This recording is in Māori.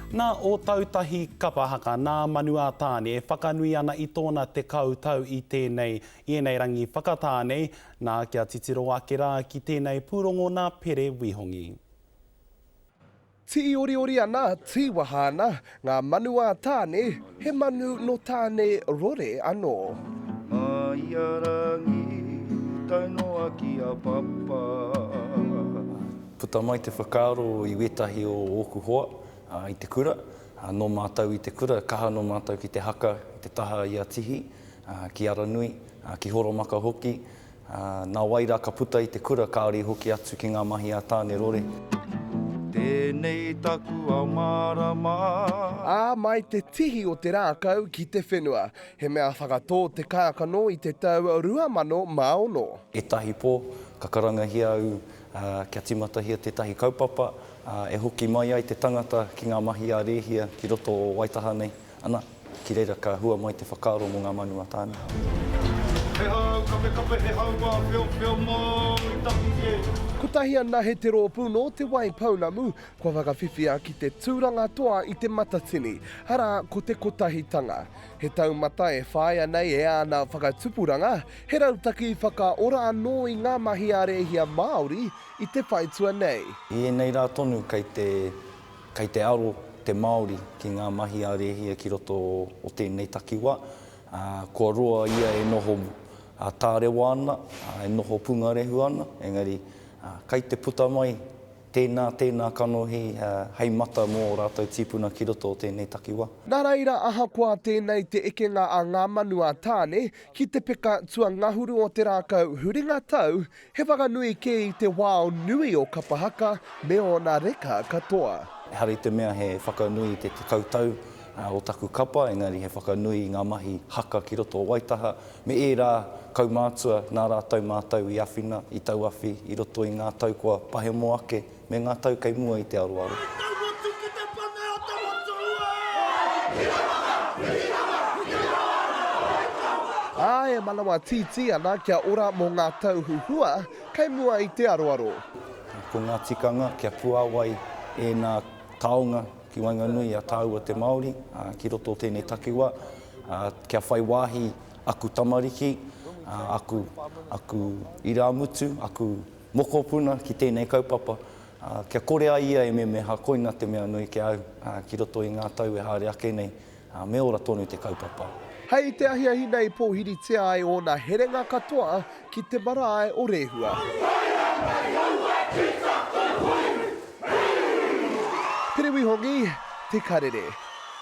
Nā o tautahi kapahaka, nā manua tāne e whakanui ana i tōna te kautau i enei rangi whakatāne, nā kia titiro ake rā ki tēnei pūrongo nā Pere Wihongi. Ti ori ana, ti waha ana, ngā manua tāne, he manu no tāne rore anō. Mai arangi, tainoa ki a papa. Puta mai te whakaaro i wetahi o oku hoa i te kura. No mātou i te kura, kaha no mātou ki te haka, i te taha i a tihi, ki Aranui, ki Horomaka hoki. Nā waira ka puta i te kura, kāore hoki atu ki ngā mahi a tāne rore. Tēnei taku au marama. Mai te tihi o te rākau ki te whenua. He mea whakatō te kākano i te tau 2020. Etahi pō, ka karangahia au kia timatahia tētahi kaupapa, e hoki mai ai te tangata ki ngā mahi a rēhia ki roto o Waitaha nei. Ana, ki reira ka hua mai te whakaaro mō ngā manua tāne. He hau, kape, he hau wā, whio mō, i taku tie. Ko tahi ana he te rōpū no te wai paunamu, kua whakawhiwhia ki te tūranga toa i te matatini, hara ko te kotahitanga. He taumata e whāia nei e ana whakatupuranga, he rautaki whakaora anō i ngā mahi a rēhia Māori i te whaitua nei. I nei rā tonu kei te aro te Māori ki ngā mahi a rēhia ki roto o tēnei takiwa. Kua roa ia e noho tārewa ana, e noho pungarehu ana, engari kei te puta mai, tēnā kanohi, hei mata mō rātou tīpuna ki roto o tēnei takiwa. Nā reira ahakoa tēnei te ekenga a ngā manua tāne, ki te peka tua ngahuru o te rākau huringa tau, he whakanui ke i te wāo nui o kapahaka me o nā reka katoa. Hare te mea he whakanui te kautau o taku kapa, engari he whakanui ngā mahi haka ki roto o Waitaha, me e rā kaumātua nā rātou mātou i awhina, i tauawhi, i roto i ngā tau kua pahe mō ake, me ngā tau kei mua i te aroaro. E manawa titi ana kia ora mō ngā tau huhua, kei mua i te aroaro. Ko ngā tikanga, kia puawai e ngā taonga ki Wainganui a tāua te Māori, ki roto o tēnei takiwa, kia whai wāhi aku tamariki, aku iramutu, aku mokopuna ki tēnei kaupapa. Kia korea ia e me hakoina te mea nui ke au ki roto i ngā tau e haere ake nei, me ora tonu te kaupapa. Hei te ahiahi nei pōhiri te ai o nā herenga katoa ki te marae o Rehua. Pere Wihongi, te karere.